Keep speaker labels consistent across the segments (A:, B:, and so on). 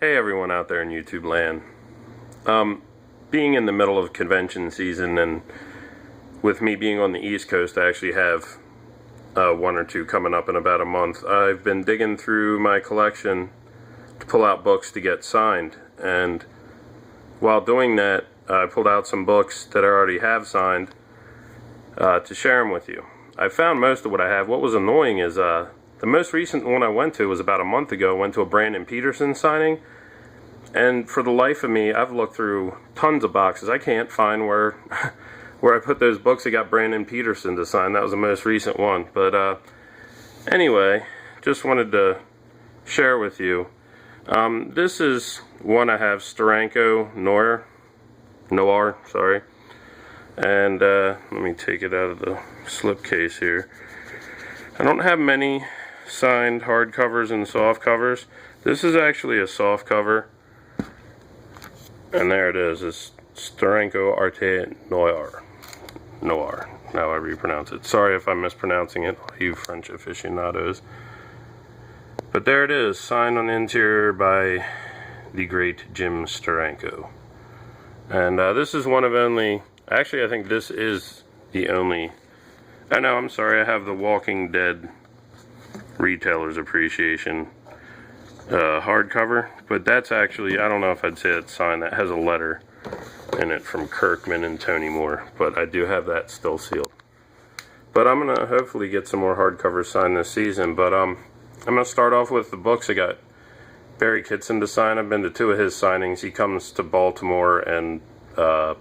A: Hey everyone out there in YouTube land. Being in the middle of convention season and with me being on the East Coast, I actually have one or two coming up in about a month. I've been digging through my collection to pull out books to get signed, and while doing that, I pulled out some books that I already have signed to share them with you. I found most of what I have. What was annoying is the most recent one I went to was about a month ago. I went to a Brandon Peterson signing, and for the life of me, I've looked through tons of boxes. I can't find where where I put those books that got Brandon Peterson to sign. That was the most recent one. But anyway, just wanted to share with you. This is one I have, Steranko Noir, sorry. And let me take it out of the slipcase here. I don't have many signed hardcovers and soft covers. This is actually a soft cover, and there it is. It's Steranko Arte Noir, however you pronounce it. Sorry if I'm mispronouncing it, you French aficionados. But there it is, signed on the interior by the great Jim Steranko. And this is one of only, actually I think this is the only, I know, I'm sorry, I have the Walking Dead Retailer's Appreciation hardcover, but that's actually, I don't know if I'd say it's signed. That has a letter in it from Kirkman and Tony Moore, but I do have that still sealed. But I'm going to hopefully get some more hardcovers signed this season, but I'm going to start off with the books. I got Barry Kitson to sign. I've been to two of his signings. He comes to Baltimore and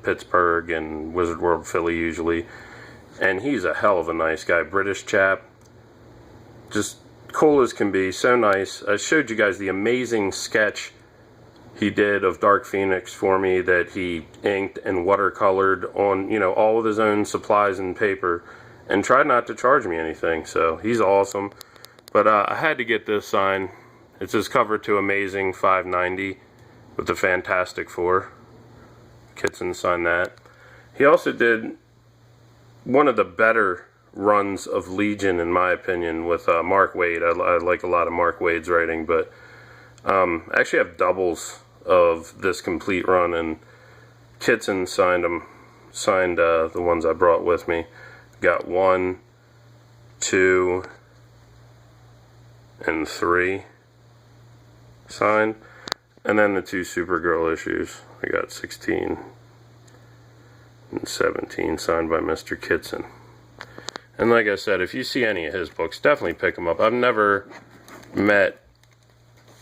A: Pittsburgh and Wizard World Philly usually, and he's a hell of a nice guy. British chap, just cool as can be, so nice. I showed you guys the amazing sketch he did of Dark Phoenix for me that he inked and watercolored on, you know, all of his own supplies and paper, and tried not to charge me anything, so he's awesome. But I had to get this signed. It's his cover to Amazing 590 with the Fantastic Four. Kitson signed that. He also did one of the better runs of Legion, in my opinion, with Mark Waid. I like a lot of Mark Waid's writing, but I actually have doubles of this complete run, and Kitson signed the ones I brought with me. Got 1, 2, and 3 signed, and then the 2 Supergirl issues. I got 16 and 17 signed by Mr. Kitson. And like I said, if you see any of his books, definitely pick them up. I've never met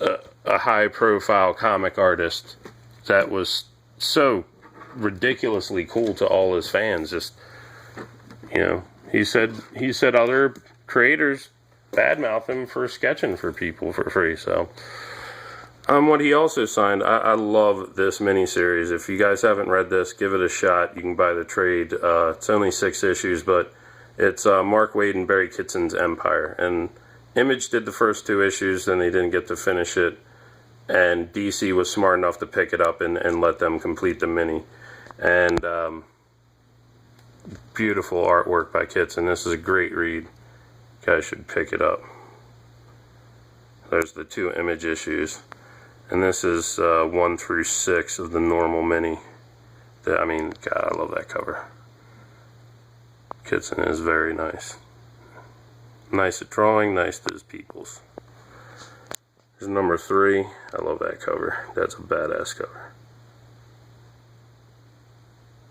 A: a high-profile comic artist that was so ridiculously cool to all his fans. Just, you know, he said other creators badmouth him for sketching for people for free. So, what he also signed, I love this miniseries. If you guys haven't read this, give it a shot. You can buy the trade. It's only 6 issues, but it's Mark Waid and Barry Kitson's Empire. And Image did the first 2 issues, then they didn't get to finish it. And DC was smart enough to pick it up and let them complete the mini. And beautiful artwork by Kitson. This is a great read. You guys should pick it up. There's the 2 Image issues. And this is 1 through 6 of the normal mini. I mean, God, I love that cover. Kitson is very nice. Nice at drawing, nice to his peoples. Here's number 3. I love that cover. That's a badass cover.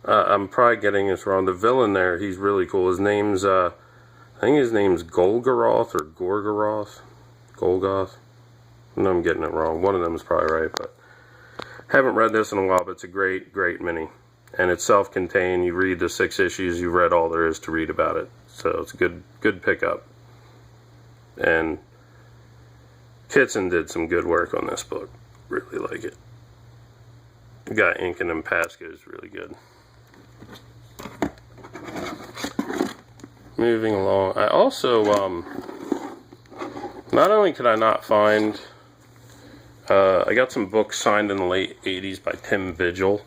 A: I'm probably getting this wrong. The villain there, he's really cool. His name's, I think his name's Golgoroth or Gorgoroth. Golgoth. No, I'm getting it wrong. One of them is probably right, but haven't read this in a while, but it's a great, great mini. And it's self-contained. You read the 6 issues, you read all there is to read about it. So it's a good pickup. And Kitson did some good work on this book. Really like it. Got inking and Pasco's really good. Moving along. I also, not only could I not find, I got some books signed in the late 80s by Tim Vigil.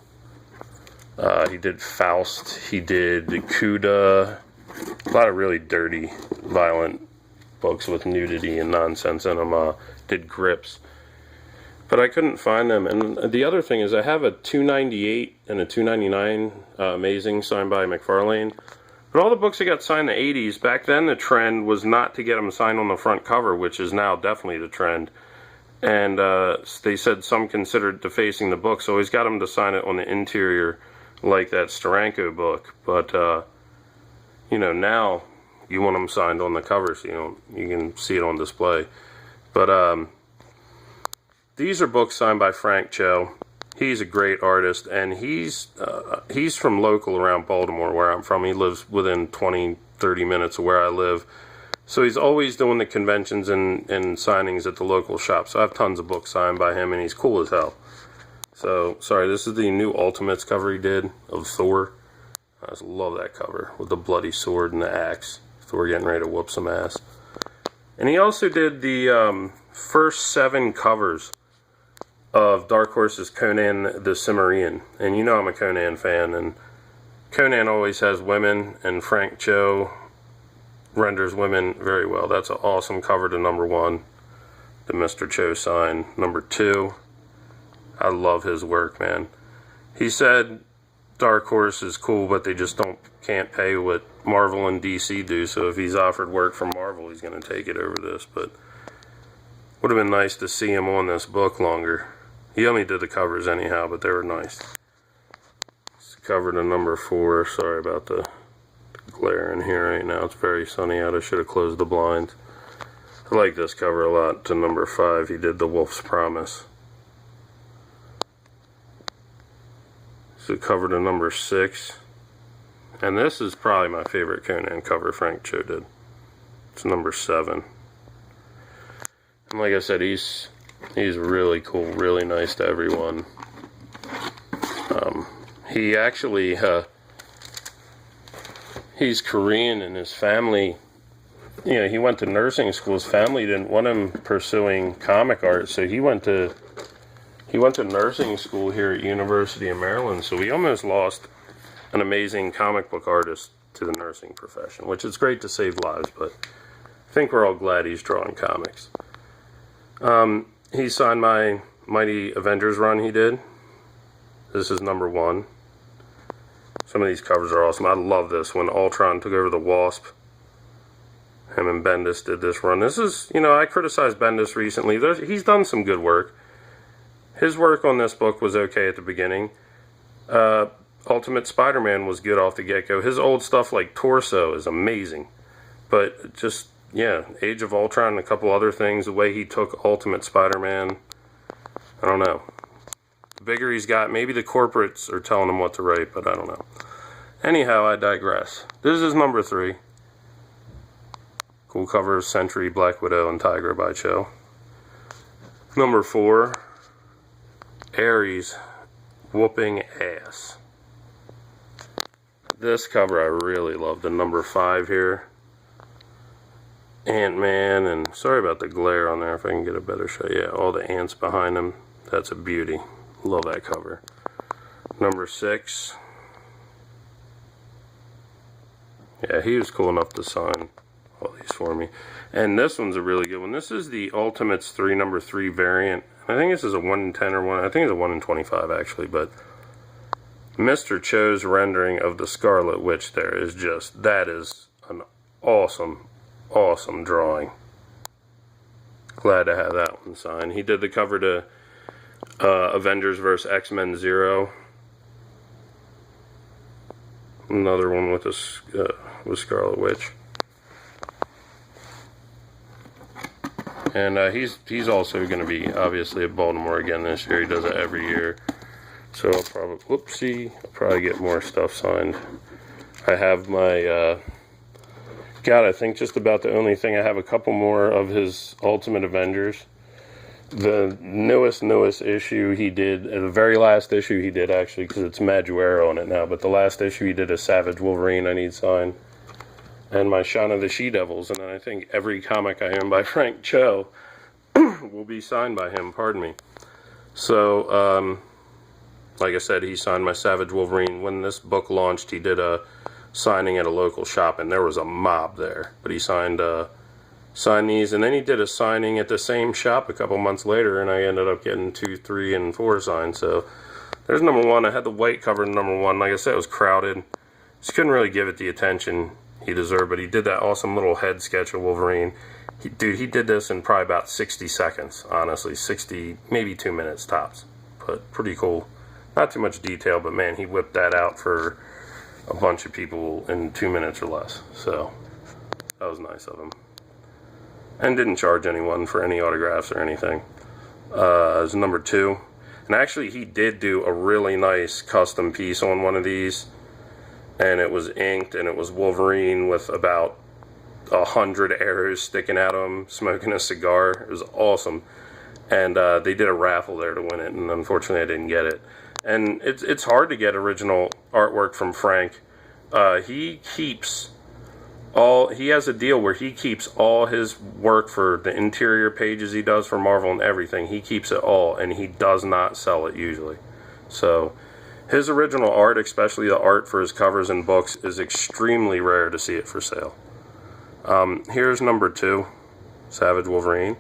A: He did Faust, he did Cuda, a lot of really dirty, violent books with nudity and nonsense in them. Did Grips. but I couldn't find them. And the other thing is I have a 298 and a 299 Amazing signed by McFarlane. But all the books that got signed in the 80s, back then the trend was not to get them signed on the front cover, which is now definitely the trend. And they said some considered defacing the book, so always got them to sign it on the interior, like that Steranko book. But, you know, now you want them signed on the cover so you can see it on display. But these are books signed by Frank Cho. He's a great artist, and he's from local around Baltimore, where I'm from. He lives within 20, 30 minutes of where I live. So he's always doing the conventions and signings at the local shop. So I have tons of books signed by him, and he's cool as hell. So, sorry, this is the new Ultimates cover he did of Thor. I just love that cover with the bloody sword and the axe. Thor getting ready to whoop some ass. And he also did the first 7 covers of Dark Horse's Conan the Cimmerian. And you know I'm a Conan fan, and Conan always has women, and Frank Cho renders women very well. That's an awesome cover to number 1, the Mr. Cho sign. Number 2, I love his work, man. He said Dark Horse is cool, but they just can't pay what Marvel and DC do, so if he's offered work from Marvel, he's going to take it over this. But would have been nice to see him on this book longer. He only did the covers anyhow, but they were nice. It's cover to number 4. Sorry about the glare in here right now. It's very sunny out. I should have closed the blinds. I like this cover a lot. To number 5, he did The Wolf's Promise. So cover to number 6. And this is probably my favorite Conan cover Frank Cho did. It's number 7. And like I said, he's really cool, really nice to everyone. He actually, he's Korean, and his family, you know, he went to nursing school. His family didn't want him pursuing comic art, so he went to nursing school here at University of Maryland. So we almost lost an amazing comic book artist to the nursing profession, which is great to save lives, but I think we're all glad he's drawing comics. He signed my Mighty Avengers run he did. This is number 1. Some of these covers are awesome. I love this. When Ultron took over the Wasp, him and Bendis did this run. This is, you know, I criticized Bendis recently. He's done some good work. His work on this book was okay at the beginning. Ultimate Spider-Man was good off the get-go. His old stuff like Torso is amazing. But just, yeah, Age of Ultron and a couple other things, the way he took Ultimate Spider-Man, I don't know. The bigger he's got, maybe the corporates are telling him what to write, but I don't know. Anyhow, I digress. This is number 3. Cool cover of Sentry, Black Widow, and Tiger by Cho. Number 4, Ares, whooping ass. This cover I really love. The number 5 here. Ant-Man, and sorry about the glare on there, if I can get a better shot. Yeah, all the ants behind him. That's a beauty. Love that cover. Number 6. Yeah, he was cool enough to sign all these for me. And this one's a really good one. This is the Ultimates 3 number 3 variant. I think this is a 1 in 10 or 1. I think it's a 1 in 25 actually, but Mr. Cho's rendering of the Scarlet Witch there is just, that is an awesome, awesome drawing. Glad to have that one signed. He did the cover to Avengers vs. X-Men 0. Another one with with Scarlet Witch. And he's also going to be obviously at Baltimore again this year. He does it every year. So I'll probably get more stuff signed. I have my God, I think just about the only thing. I have a couple more of his Ultimate Avengers. The newest issue he did, the very last issue he did actually, because it's Maguire on it now, but the last issue he did a Savage Wolverine I need signed. And my Shaun of the She-Devils, and then I think every comic I own by Frank Cho will be signed by him, pardon me. So, like I said, he signed my Savage Wolverine. When this book launched, he did a signing at a local shop, and there was a mob there. But he signed sign these. And then he did a signing at the same shop a couple months later, and I ended up getting 2, 3, and 4 signed. So there's number 1. I had the white cover in number 1. Like I said, it was crowded. Just couldn't really give it the attention he deserved, but he did that awesome little head sketch of Wolverine. He did this in probably about 60 seconds, honestly. 60, maybe 2 minutes tops. But pretty cool. Not too much detail, but man, he whipped that out for a bunch of people in 2 minutes or less. So that was nice of him. And didn't charge anyone for any autographs or anything. It was number 2. And actually, he did do a really nice custom piece on one of these. And it was inked, and it was Wolverine with about 100 arrows sticking out of him, smoking a cigar. It was awesome. And they did a raffle there to win it, and unfortunately I didn't get it. And it's hard to get original artwork from Frank. He has a deal where he keeps all his work for the interior pages he does for Marvel and everything. He keeps it all, and he does not sell it usually. So his original art, especially the art for his covers and books, is extremely rare to see it for sale. Here's number 2, Savage Wolverine.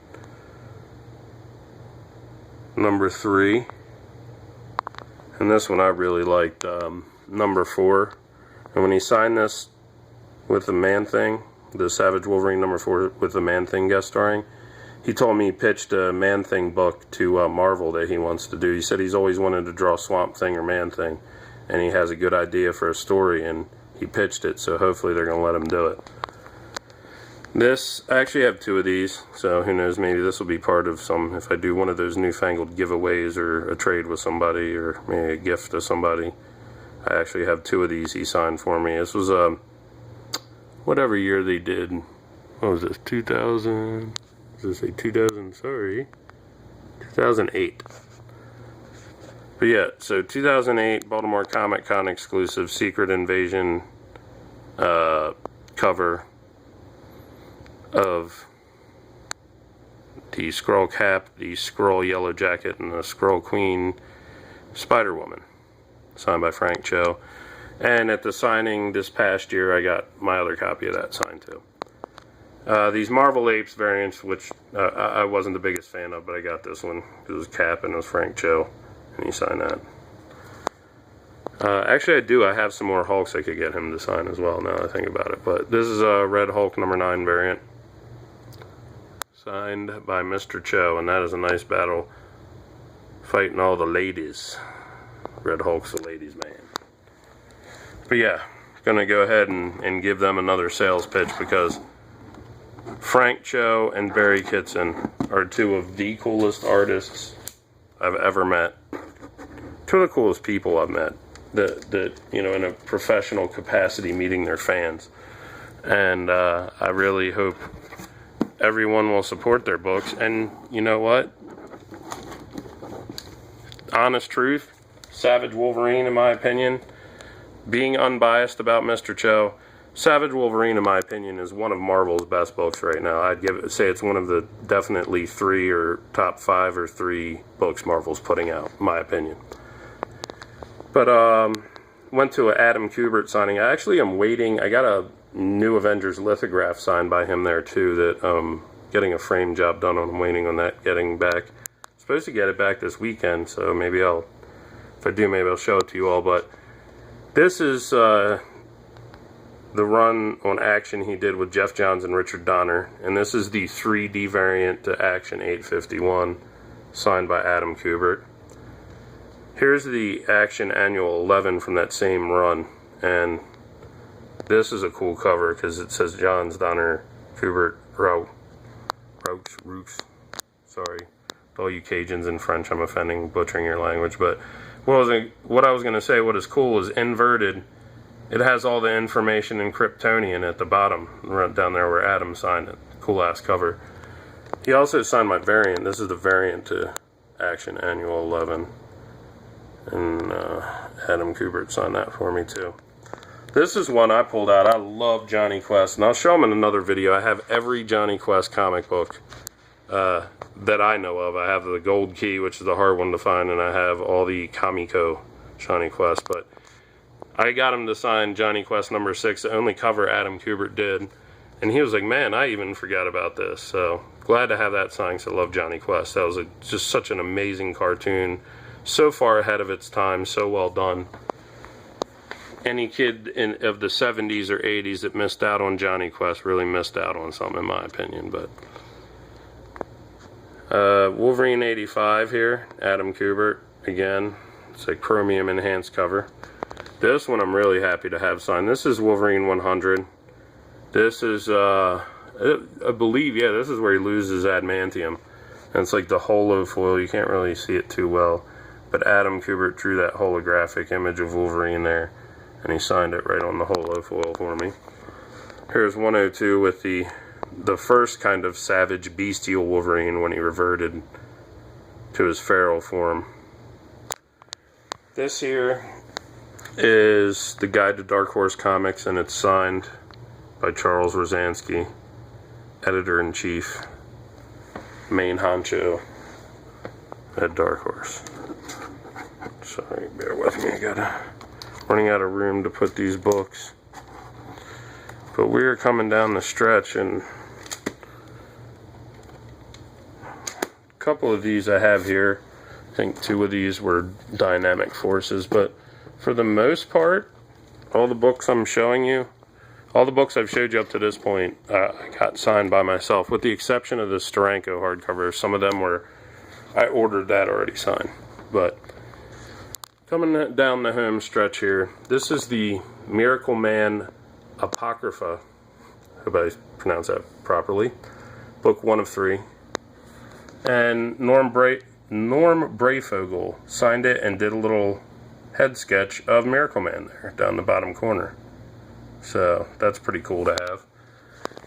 A: Number 3, and this one I really liked, number 4. And when he signed this with the Man-Thing, the Savage Wolverine number 4 with the Man-Thing guest starring, he told me he pitched a Man-Thing book to Marvel that he wants to do. He said he's always wanted to draw Swamp Thing or Man-Thing, and he has a good idea for a story, and he pitched it, so hopefully they're going to let him do it. This, I actually have 2 of these, so who knows, maybe this will be part of some, if I do one of those newfangled giveaways or a trade with somebody or maybe a gift to somebody. I actually have 2 of these he signed for me. This was whatever year they did. What was this, 2000? Does it say 2000? Sorry. 2008. But yeah, so 2008 Baltimore Comic Con exclusive Secret Invasion cover of the Skrull Cap, the Skrull Yellow Jacket, and the Skrull Queen Spider-Woman, signed by Frank Cho. And at the signing this past year, I got my other copy of that signed too. These Marvel Apes variants, which I wasn't the biggest fan of, but I got this one. It was Cap and it was Frank Cho, and he signed that. Actually, I have some more Hulks I could get him to sign as well, now that I think about it. But this is a Red Hulk number 9 variant, signed by Mr. Cho, and that is a nice battle, fighting all the ladies. Red Hulk's a ladies' man. But yeah, gonna go ahead and give them another sales pitch, because Frank Cho and Barry Kitson are 2 of the coolest artists I've ever met. 2 of the coolest people I've met. That you know, in a professional capacity, meeting their fans. And I really hope everyone will support their books. And you know what? Honest truth, Savage Wolverine, in my opinion, being unbiased about Mr. Cho, Savage Wolverine, in my opinion, is one of Marvel's best books right now. I'd say it's one of the definitely 3 or top 5 or 3 books Marvel's putting out, in my opinion. But went to an Adam Kubert signing. I actually am waiting. I got a New Avengers lithograph signed by him there too, that getting a frame job done on. I'm waiting on that getting back. I'm supposed to get it back this weekend, so maybe if I do, maybe I'll show it to you all. But this is the run on Action he did with Jeff Johns and Richard Donner, and this is the 3D variant to Action 851, signed by Adam Kubert. Here's the Action Annual 11 from that same run, and this is a cool cover because it says Johns, Donner, Kubert, Rooks. Sorry, all you Cajuns in French, I'm offending, butchering your language. But what I was going to say, what is cool is inverted. It has all the information in Kryptonian at the bottom, right down there where Adam signed it. Cool ass cover. He also signed my variant. This is the variant to Action Annual 11. And Adam Kubert signed that for me too. This is one I pulled out. I love Johnny Quest, and I'll show them in another video. I have every Johnny Quest comic book that I know of. I have the Gold Key, which is the hard one to find, and I have all the Kamiko Johnny Quest. But I got him to sign Johnny Quest number 6, the only cover Adam Kubert did. And he was like, man, I even forgot about this. So glad to have that signed, because I love Johnny Quest. That was just such an amazing cartoon. So far ahead of its time, so well done. Any kid of the 70s or 80s that missed out on Johnny Quest really missed out on something, in my opinion. But Wolverine 85 here, Adam Kubert again. It's a chromium enhanced cover. This one I'm really happy to have signed. This is Wolverine 100. This is I believe, yeah, this is where he loses adamantium, and it's like the holo foil. You can't really see it too well, but Adam Kubert drew that holographic image of Wolverine there, and he signed it right on the holo foil for me. Here's 102 with the first kind of savage bestial Wolverine when he reverted to his feral form. This here is the Guide to Dark Horse Comics, and it's signed by Charles Rozanski, Editor-in-Chief, main honcho at Dark Horse. Sorry, bear with me, running out of room to put these books. But we're coming down the stretch, and a couple of these I have here. I think 2 of these were Dynamic Forces, but for the most part, all the books I'm showing you, all the books I've showed you up to this point, I got signed by myself, with the exception of the Steranko hardcovers. Some of them were, I ordered that already signed. But coming down the home stretch here, this is the Miracle Man Apocrypha, hope I pronounced that properly, book 1 of 3. And Norm Breyfogle signed it and did a little head sketch of Miracle Man there down the bottom corner. So that's pretty cool to have.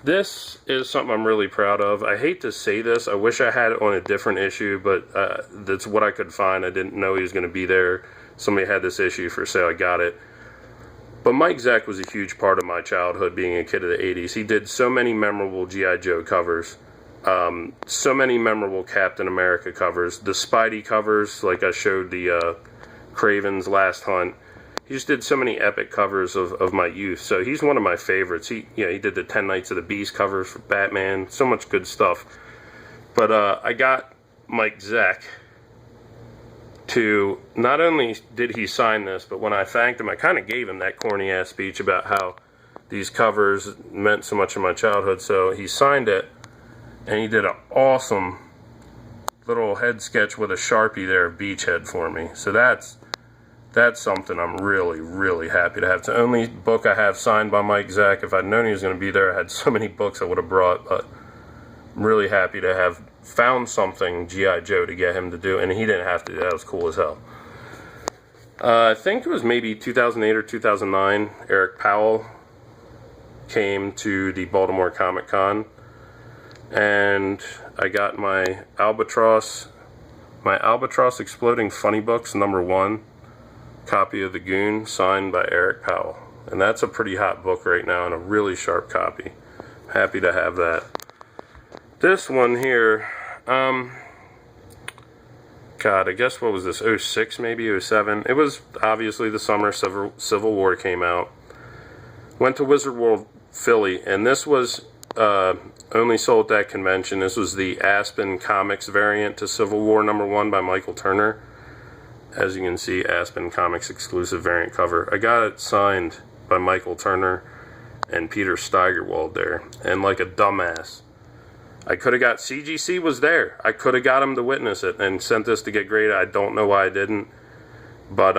A: This is something I'm really proud of. I hate to say this, I wish I had it on a different issue, but that's what I could find. I didn't know he was going to be there. Somebody had this issue for sale, I got it. But Mike Zack was a huge part of my childhood, being a kid of the 80s. He did so many memorable G.I. Joe covers, so many memorable Captain America covers, the Spidey covers, like I showed the Kraven's Last Hunt. He just did so many epic covers of my youth. So he's one of my favorites. He did the 10 Nights of the Beast covers for Batman. So much good stuff. But I got Mike Zack to, not only did he sign this, but when I thanked him, I kind of gave him that corny ass speech about how these covers meant so much in my childhood. So he signed it, and he did an awesome little head sketch with a Sharpie there of Beachhead for me. So that's something I'm really, really happy to have. It's the only book I have signed by Mike Zack. If I'd known he was going to be there, I had so many books I would have brought, but I'm really happy to have found something G.I. Joe to get him to do, and he didn't have to. That was cool as hell. I think it was maybe 2008 or 2009, Eric Powell came to the Baltimore Comic Con, and I got my Albatross Exploding Funny Books #1 copy of The Goon, signed by Eric Powell. And that's a pretty hot book right now, and a really sharp copy. Happy to have that. This one here, God, I guess, what was this, 06 maybe, 07? It was obviously the summer Civil War came out. Went to Wizard World Philly, and this was only sold at that convention. This was the Aspen Comics variant to Civil War #1 by Michael Turner. As you can see, Aspen Comics exclusive variant cover. I got it signed by Michael Turner and Peter Steigerwald there. And like a dumbass, I could have got, CGC was there. I could have got him to witness it and sent this to get graded. I don't know why I didn't. But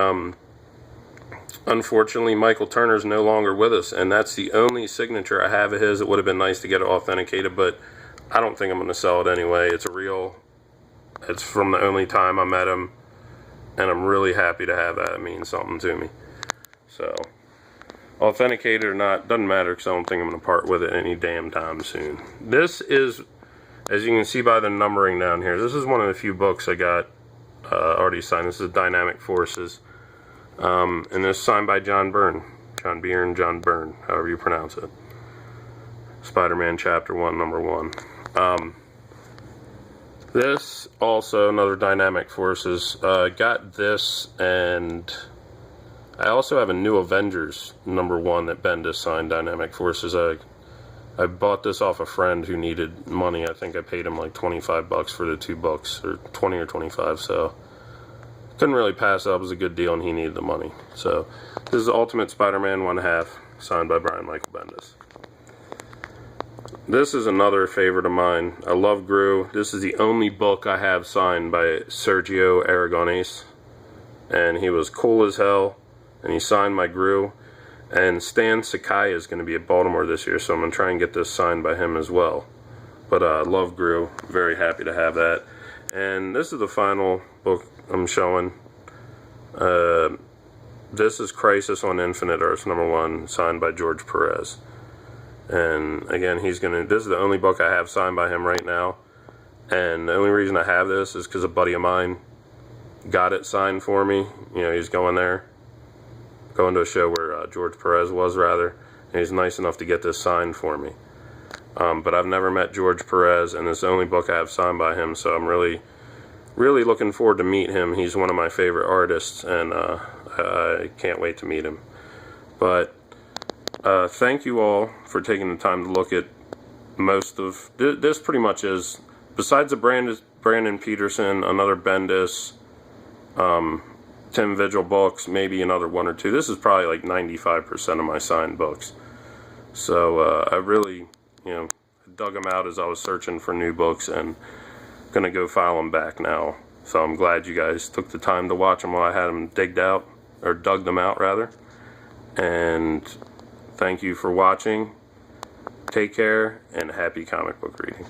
A: unfortunately, Michael Turner's no longer with us, and that's the only signature I have of his. It would have been nice to get it authenticated, but I don't think I'm going to sell it anyway. It's it's from the only time I met him. And I'm really happy to have that. It means something to me. So, authenticated or not, doesn't matter, because I don't think I'm going to part with it any damn time soon. This is, as you can see by the numbering down here, this is one of the few books I got already signed. This is Dynamic Forces. And this is signed by John Byrne. John Byrne, however you pronounce it. Spider-Man Chapter 1, #1. This, also another Dynamic Forces. Got this, and I also have a New Avengers #1 that Bendis signed, Dynamic Forces. I I bought this off a friend who needed money. I think I paid him like 25 bucks for the 2 books, or 20 or 25, so couldn't really pass up. It was a good deal and he needed the money. So this is Ultimate Spider-Man 1/2, signed by Brian Michael Bendis. This is another favorite of mine. I love Gru. This is the only book I have signed by Sergio Aragones, and he was cool as hell, and he signed my Gru. And Stan Sakai is going to be at Baltimore this year, so I'm going to try and get this signed by him as well. But I love Gru. Very happy to have that. And this is the final book I'm showing. This is Crisis on Infinite Earths #1, signed by George Perez. And again, this is the only book I have signed by him right now. And the only reason I have this is because a buddy of mine got it signed for me. You know, he's going to a show where George Perez was, rather, and he's nice enough to get this signed for me. But I've never met George Perez, and it's the only book I have signed by him, so I'm really looking forward to meet him. He's one of my favorite artists, and I can't wait to meet him. But thank you all for taking the time to look at most of this. Pretty much is, besides the Brandon Peterson, another Bendis, Tim Vigil books, maybe another 1 or 2. This is probably like 95% of my signed books. So I really, dug them out as I was searching for new books, and gonna go file them back now. So I'm glad you guys took the time to watch them while I had them dug them out rather. And thank you for watching. Take care and happy comic book reading.